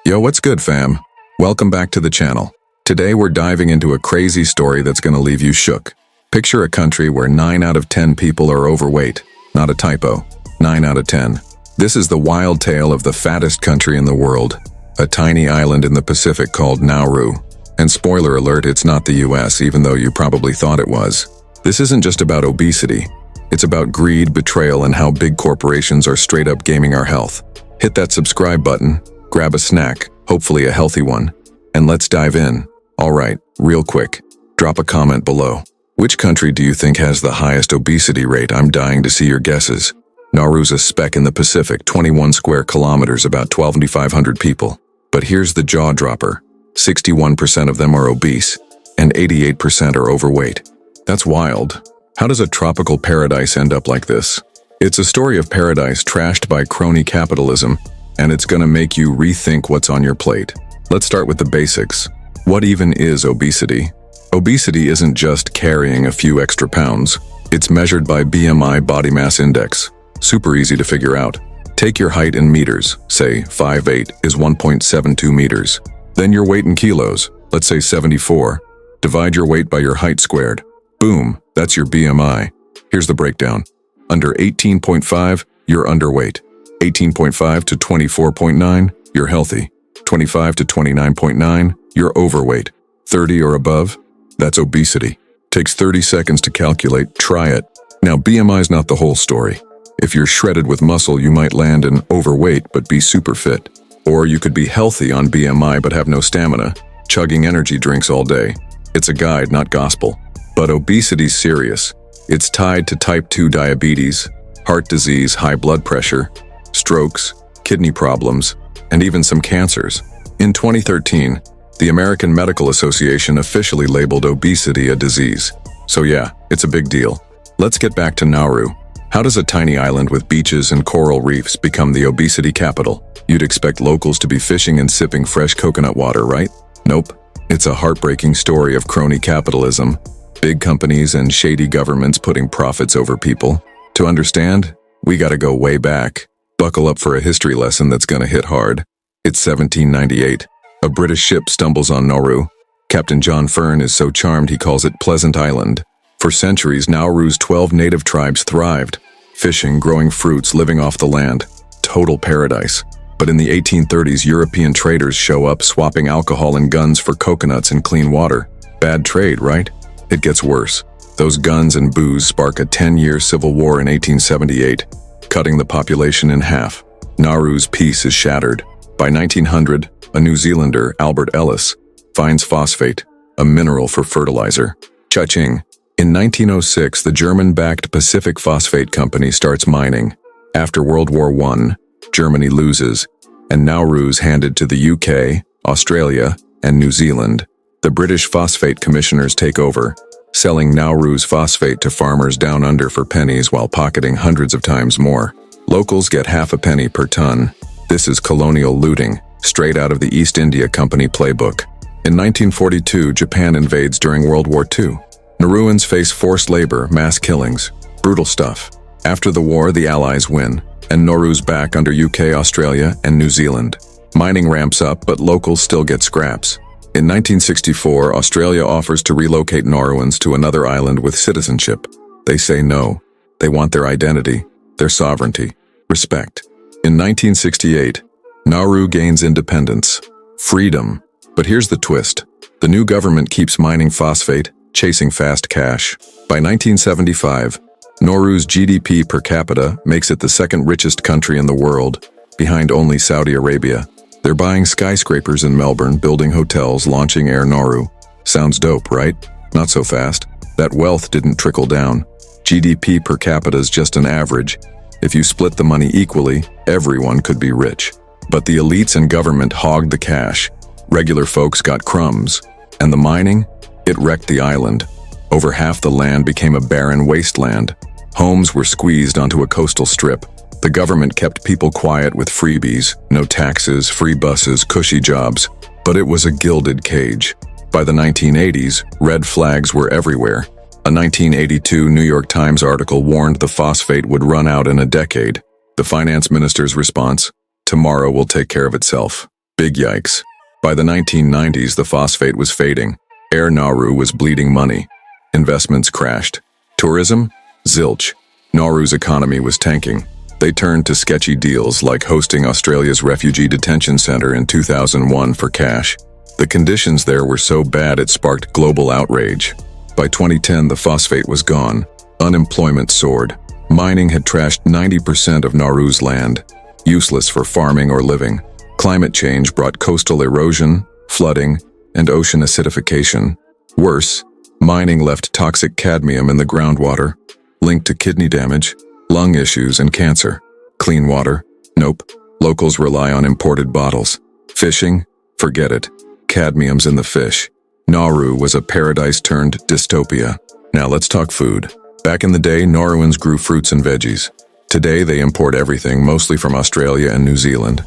Yo, what's good, fam? Welcome back to the channel. Today we're diving into a crazy story that's gonna leave you shook. Picture a country where 9 out of 10 people are overweight. Not a typo. 9 out of 10. This is the wild tale of the fattest country in the world, a tiny island in the Pacific called Nauru. And spoiler alert, it's not the US, even though you probably thought it was. This isn't just about obesity. It's about greed, betrayal, and how big corporations are straight up gaming our health. Hit that subscribe button, grab a snack, hopefully a healthy one, and let's dive in. Alright, real quick, drop a comment below. Which country do you think has the highest obesity rate? I'm dying to see your guesses. Nauru's a speck in the Pacific, 21 square kilometers, about 12,500 people. But here's the jaw dropper. 61% of them are obese, and 88% are overweight. That's wild. How does a tropical paradise end up like this? It's a story of paradise trashed by crony capitalism, and it's gonna make you rethink what's on your plate. Let's start with the basics. What even is obesity? Obesity isn't just carrying a few extra pounds. It's measured by BMI, body mass index. Super easy to figure out. Take your height in meters, say 5'8" is 1.72 meters. Then your weight in kilos, let's say 74. Divide your weight by your height squared. Boom, that's your BMI. Here's the breakdown. Under 18.5, you're underweight. 18.5 to 24.9, you're healthy. 25 to 29.9, you're overweight. 30 or above, that's obesity. Takes 30 seconds to calculate, try it. Now BMI's not the whole story. If you're shredded with muscle, you might land in overweight but be super fit. Or you could be healthy on BMI but have no stamina, chugging energy drinks all day. It's a guide, not gospel. But obesity's serious. It's tied to type 2 diabetes, heart disease, high blood pressure, strokes, kidney problems, and even some cancers. In 2013, the American Medical Association officially labeled obesity a disease. So yeah, it's a big deal. Let's get back to Nauru. How does a tiny island with beaches and coral reefs become the obesity capital? You'd expect locals to be fishing and sipping fresh coconut water, right? Nope. It's a heartbreaking story of crony capitalism, big companies and shady governments putting profits over people. To understand, we gotta go way back. Buckle up for a history lesson that's gonna hit hard. It's 1798. A British ship stumbles on Nauru. Captain John Fern is so charmed he calls it Pleasant Island. For centuries, Nauru's 12 native tribes thrived. Fishing, growing fruits, living off the land. Total paradise. But in the 1830s, European traders show up swapping alcohol and guns for coconuts and clean water. Bad trade, right? It gets worse. Those guns and booze spark a 10-year civil war in 1878, cutting the population in half. Nauru's peace is shattered. By 1900, a New Zealander, Albert Ellis, finds phosphate, a mineral for fertilizer. Cha-ching. In 1906, the German-backed Pacific Phosphate Company starts mining. After World War I, Germany loses, and Nauru's handed to the UK, Australia, and New Zealand. The British Phosphate Commissioners take over, selling Nauru's phosphate to farmers down under for pennies while pocketing hundreds of times more. Locals get half a penny per ton. This is colonial looting, straight out of the East India Company playbook. In 1942, Japan invades during World War II. Nauruans face forced labor, mass killings, brutal stuff. After the war, the Allies win, and Nauru's back under UK, Australia, and New Zealand. Mining ramps up, but locals still get scraps. In 1964, Australia offers to relocate Nauruans to another island with citizenship. They say no. They want their identity, their sovereignty, respect. In 1968, Nauru gains independence, freedom. But here's the twist. The new government keeps mining phosphate, chasing fast cash. By 1975, Nauru's GDP per capita makes it the second richest country in the world, behind only Saudi Arabia. They're buying skyscrapers in Melbourne, building hotels, launching Air Nauru. Sounds dope, right? Not so fast. That wealth didn't trickle down. GDP per capita is just an average. If you split the money equally, everyone could be rich. But the elites and government hogged the cash. Regular folks got crumbs. And the mining? It wrecked the island. Over half the land became a barren wasteland. Homes were squeezed onto a coastal strip. The government kept people quiet with freebies, no taxes, free buses, cushy jobs. But it was a gilded cage. By the 1980s, red flags were everywhere. A 1982 New York Times article warned the phosphate would run out in a decade. The finance minister's response, "Tomorrow will take care of itself." Big yikes. By the 1990s, the phosphate was fading. Air Nauru was bleeding money. Investments crashed. Tourism? Zilch. Nauru's economy was tanking. They turned to sketchy deals like hosting Australia's refugee detention center in 2001 for cash. The conditions there were so bad it sparked global outrage. By 2010, the phosphate was gone. Unemployment soared. Mining had trashed 90% of Nauru's land, useless for farming or living. Climate change brought coastal erosion, flooding, and ocean acidification. Worse, mining left toxic cadmium in the groundwater, linked to kidney damage, lung issues, and cancer. Clean water? Nope. Locals rely on imported bottles. Fishing? Forget it. Cadmium's in the fish. Nauru was a paradise turned dystopia. Now let's talk food. Back in the day, Nauruans grew fruits and veggies. Today, they import everything, mostly from Australia and New Zealand.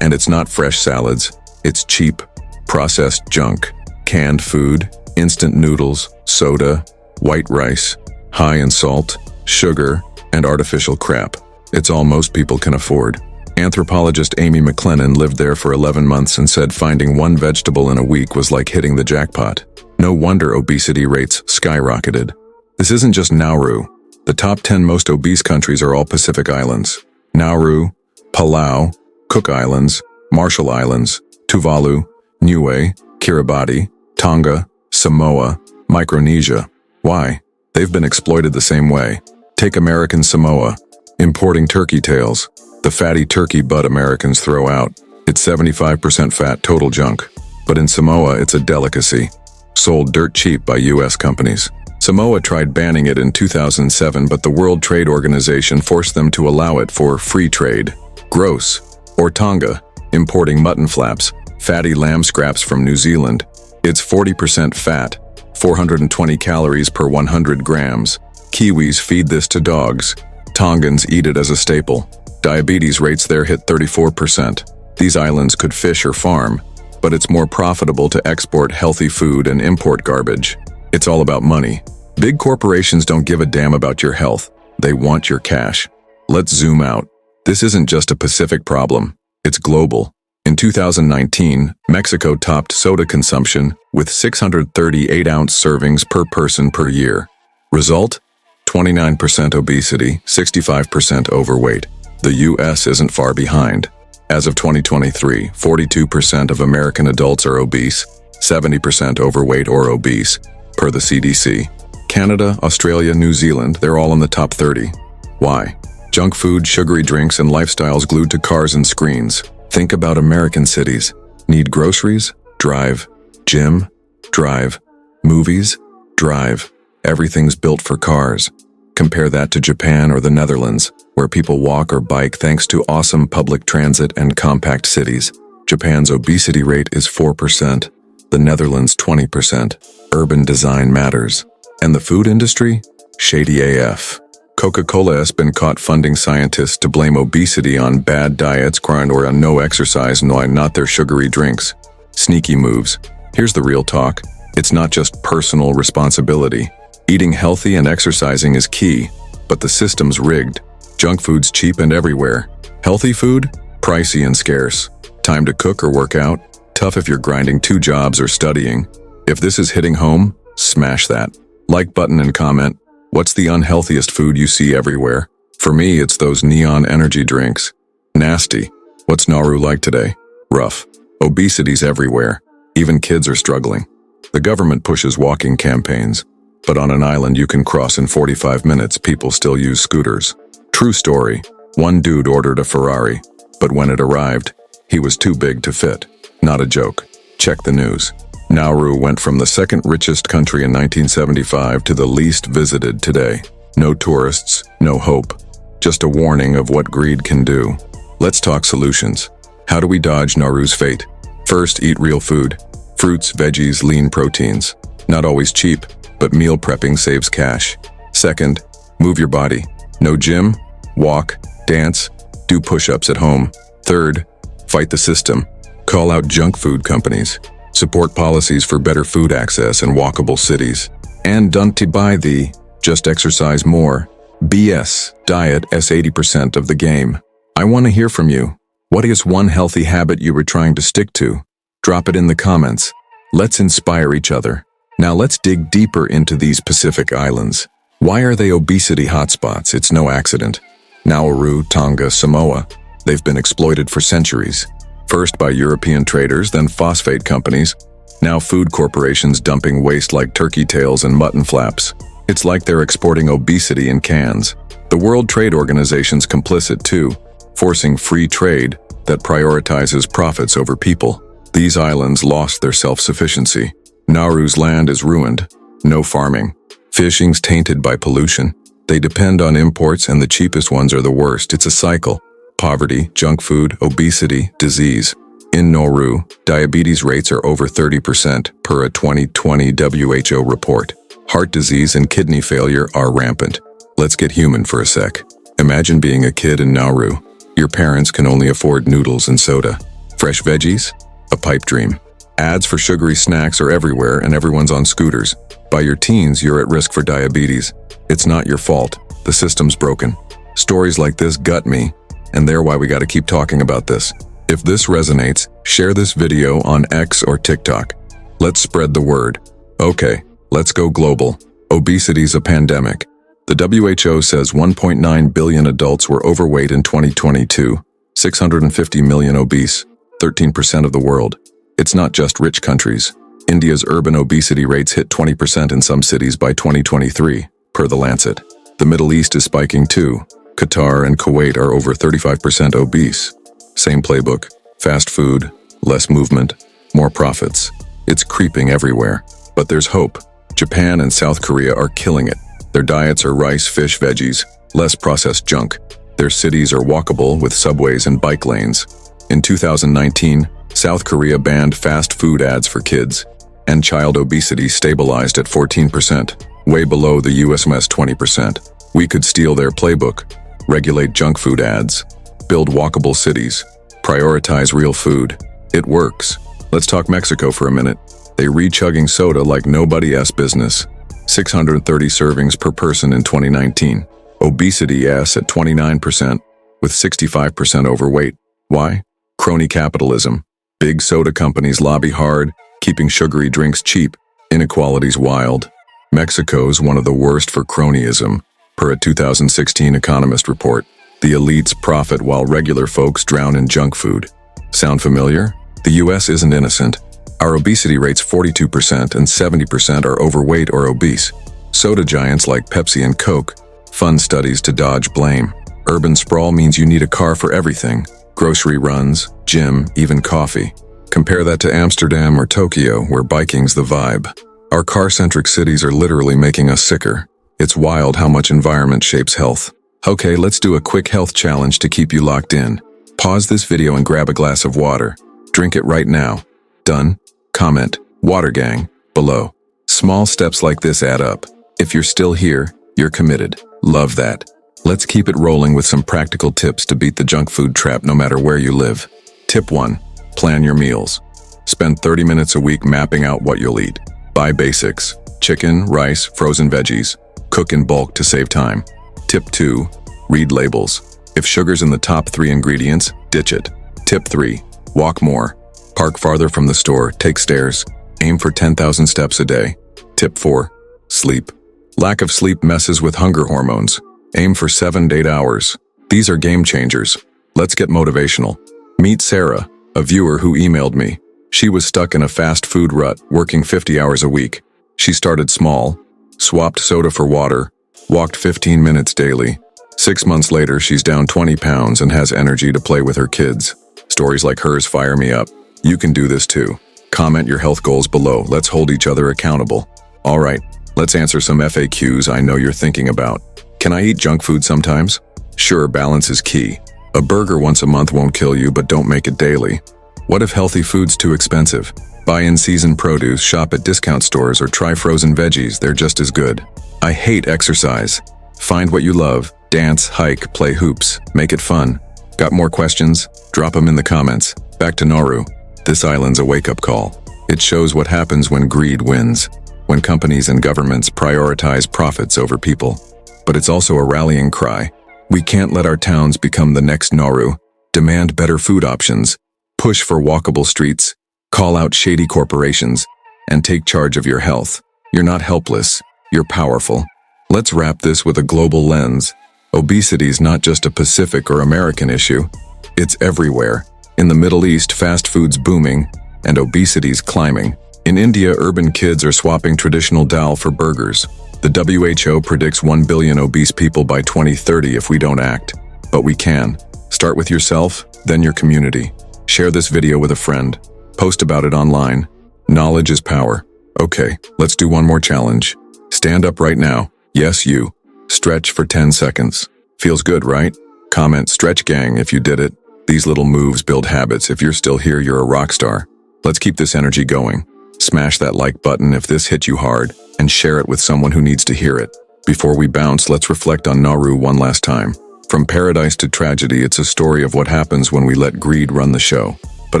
And it's not fresh salads. It's cheap, processed junk. Canned food, instant noodles, soda, white rice, high in salt, sugar, and artificial crap. It's all most people can afford. Anthropologist Amy McLennan lived there for 11 months and said finding one vegetable in a week was like hitting the jackpot. No wonder obesity rates skyrocketed. This isn't just Nauru. The top 10 most obese countries are all Pacific Islands. Nauru, Palau, Cook Islands, Marshall Islands, Tuvalu, Niue, Kiribati, Tonga, Samoa, Micronesia. Why? They've been exploited the same way. Take American Samoa, importing turkey tails, the fatty turkey butt Americans throw out. It's 75% fat, total junk. But in Samoa, it's a delicacy, sold dirt cheap by US companies. Samoa tried banning it in 2007, but the World Trade Organization forced them to allow it for free trade. Gross. Or Tonga, importing mutton flaps, fatty lamb scraps from New Zealand. It's 40% fat, 420 calories per 100 grams. Kiwis feed this to dogs. Tongans eat it as a staple. Diabetes rates there hit 34%. These islands could fish or farm, but it's more profitable to export healthy food and import garbage. It's all about money. Big corporations don't give a damn about your health. They want your cash. Let's zoom out. This isn't just a Pacific problem. It's global. In 2019, Mexico topped soda consumption with 638-ounce servings per person per year. Result? 29% obesity, 65% overweight. The US isn't far behind. As of 2023, 42% of American adults are obese, 70% overweight or obese, per the CDC. Canada, Australia, New Zealand, they're all in the top 30. Why? Junk food, sugary drinks, and lifestyles glued to cars and screens. Think about American cities. Need groceries? Drive. Gym? Drive. Movies? Drive. Everything's built for cars. Compare that to Japan or the Netherlands, where people walk or bike thanks to awesome public transit and compact cities. Japan's obesity rate is 4%, the Netherlands 20%. Urban design matters. And the food industry? Shady AF. Coca-Cola has been caught funding scientists to blame obesity on bad diets, grind, or on no exercise, not their sugary drinks. Sneaky moves. Here's the real talk. It's not just personal responsibility. Eating healthy and exercising is key, but the system's rigged. Junk food's cheap and everywhere. Healthy food? Pricey and scarce. Time to cook or work out? Tough if you're grinding 2 jobs or studying. If this is hitting home, smash that like button and comment. What's the unhealthiest food you see everywhere? For me, it's those neon energy drinks. Nasty. What's Nauru like today? Rough. Obesity's everywhere. Even kids are struggling. The government pushes walking campaigns, but on an island you can cross in 45 minutes, people still use scooters. True story. One dude ordered a Ferrari, but when it arrived, he was too big to fit. Not a joke. Check the news. Nauru went from the second richest country in 1975 to the least visited today. No tourists, no hope. Just a warning of what greed can do. Let's talk solutions. How do we dodge Nauru's fate? First, eat real food. Fruits, veggies, lean proteins. Not always cheap, but meal prepping saves cash. Second, move your body. No gym? Walk, dance, do push-ups at home. Third, fight the system. Call out junk food companies. Support policies for better food access in walkable cities. And don't buy the just exercise more BS diet as 80% of the game. I want to hear from you. What is one healthy habit you were trying to stick to? Drop it in the comments. Let's inspire each other. Now let's dig deeper into these Pacific Islands. Why are they obesity hotspots? It's no accident. Nauru, Tonga, Samoa, they've been exploited for centuries. First by European traders, then phosphate companies. Now food corporations dumping waste like turkey tails and mutton flaps. It's like they're exporting obesity in cans. The World Trade Organization's complicit too, forcing free trade that prioritizes profits over people. These islands lost their self-sufficiency. Nauru's land is ruined. No farming. Fishing's tainted by pollution. They depend on imports and the cheapest ones are the worst. It's a cycle. Poverty, junk food, obesity, disease. In Nauru, diabetes rates are over 30% per a 2020 WHO report. Heart disease and kidney failure are rampant. Let's get human for a sec. Imagine being a kid in Nauru. Your parents can only afford noodles and soda. Fresh veggies? A pipe dream. Ads for sugary snacks are everywhere and everyone's on scooters. By your teens, you're at risk for diabetes. It's not your fault. The system's broken. Stories like this gut me, and they're why we gotta keep talking about this. If this resonates, share this video on X or TikTok. Let's spread the word. Okay, let's go global. Obesity's a pandemic. The WHO says 1.9 billion adults were overweight in 2022, 650 million obese, 13% of the world. It's not just rich countries. India's urban obesity rates hit 20% in some cities by 2023, per The Lancet. The Middle East is spiking too. Qatar and Kuwait are over 35% obese. Same playbook. Fast food, less movement, more profits. It's creeping everywhere. But there's hope. Japan and South Korea are killing it. Their diets are rice, fish, veggies, less processed junk. Their cities are walkable with subways and bike lanes. In 2019, South Korea banned fast food ads for kids, and child obesity stabilized at 14%, way below the US's 20%. We could steal their playbook, regulate junk food ads, build walkable cities, prioritize real food. It works. Let's talk Mexico for a minute. They re-chugging soda like nobody's business. 630 servings per person in 2019. Obesity at 29%, with 65% overweight. Why? Crony capitalism. Big soda companies lobby hard, keeping sugary drinks cheap. Inequality's wild. Mexico's one of the worst for cronyism, per a 2016 Economist report. The elites profit while regular folks drown in junk food. Sound familiar? The US isn't innocent. Our obesity rate's 42% and 70% are overweight or obese. Soda giants like Pepsi and Coke fund studies to dodge blame. Urban sprawl means you need a car for everything. Grocery runs, gym, even coffee. Compare that to Amsterdam or Tokyo, where biking's the vibe. Our car-centric cities are literally making us sicker. It's wild how much environment shapes health. Okay, let's do a quick health challenge to keep you locked in. Pause this video and grab a glass of water. Drink it right now. Done? Comment, Water Gang, below. Small steps like this add up. If you're still here, you're committed. Love that. Let's keep it rolling with some practical tips to beat the junk food trap no matter where you live. Tip 1. Plan your meals. Spend 30 minutes a week mapping out what you'll eat. Buy basics. Chicken, rice, frozen veggies. Cook in bulk to save time. Tip 2. Read labels. If sugar's in the top 3 ingredients, ditch it. Tip 3. Walk more. Park farther from the store, take stairs. Aim for 10,000 steps a day. Tip 4. Sleep. Lack of sleep messes with hunger hormones. Aim for 7 to 8 hours. These are game changers. Let's get motivational. Meet Sarah, a viewer who emailed me. She was stuck in a fast food rut, working 50 hours a week. She started small, swapped soda for water, walked 15 minutes daily. 6 months later, she's down 20 pounds and has energy to play with her kids. Stories like hers fire me up. You can do this too. Comment your health goals below. Let's hold each other accountable. All right, let's answer some FAQs I know you're thinking about. Can I eat junk food sometimes? Sure, balance is key. A burger once a month won't kill you, but don't make it daily. What if healthy food's too expensive? Buy in-season produce, shop at discount stores, or try frozen veggies. They're just as good. I hate exercise. Find what you love. Dance, hike, play hoops. Make it fun. Got more questions? Drop them in the comments. Back to Nauru. This island's a wake-up call. It shows what happens when greed wins, when companies and governments prioritize profits over people. But it's also a rallying cry. We can't let our towns become the next Nauru. demand better food options, push for walkable streets, call out shady corporations, and take charge of your health. You're not helpless, you're powerful. Let's wrap this with a global lens. Obesity's not just a Pacific or American issue. It's everywhere. In the Middle East, fast food's booming, and obesity's climbing. In India, urban kids are swapping traditional dal for burgers. The WHO predicts 1 billion obese people by 2030 if we don't act. But we can. Start with yourself, then your community. Share this video with a friend. Post about it online. Knowledge is power. Okay, let's do one more challenge. Stand up right now. Yes, you. Stretch for 10 seconds. Feels good, right? Comment "Stretch Gang" if you did it. These little moves build habits. If you're still here, you're a rock star. Let's keep this energy going. Smash that like button if this hit you hard, and share it with someone who needs to hear it. Before we bounce, let's reflect on Nauru one last time. From paradise to tragedy, it's a story of what happens when we let greed run the show. But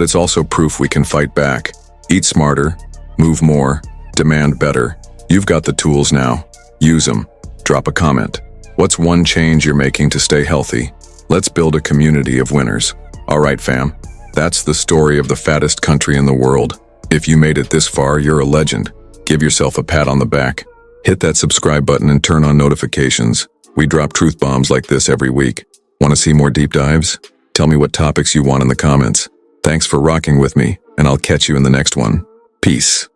it's also proof we can fight back. Eat smarter, move more, demand better. You've got the tools now. Use them. Drop a comment. What's one change you're making to stay healthy? Let's build a community of winners. All right, fam. That's the story of the fattest country in the world. If you made it this far, you're a legend. Give yourself a pat on the back. Hit that subscribe button and turn on notifications. We drop truth bombs like this every week. Want to see more deep dives? Tell me what topics you want in the comments. Thanks for rocking with me, and I'll catch you in the next one. Peace.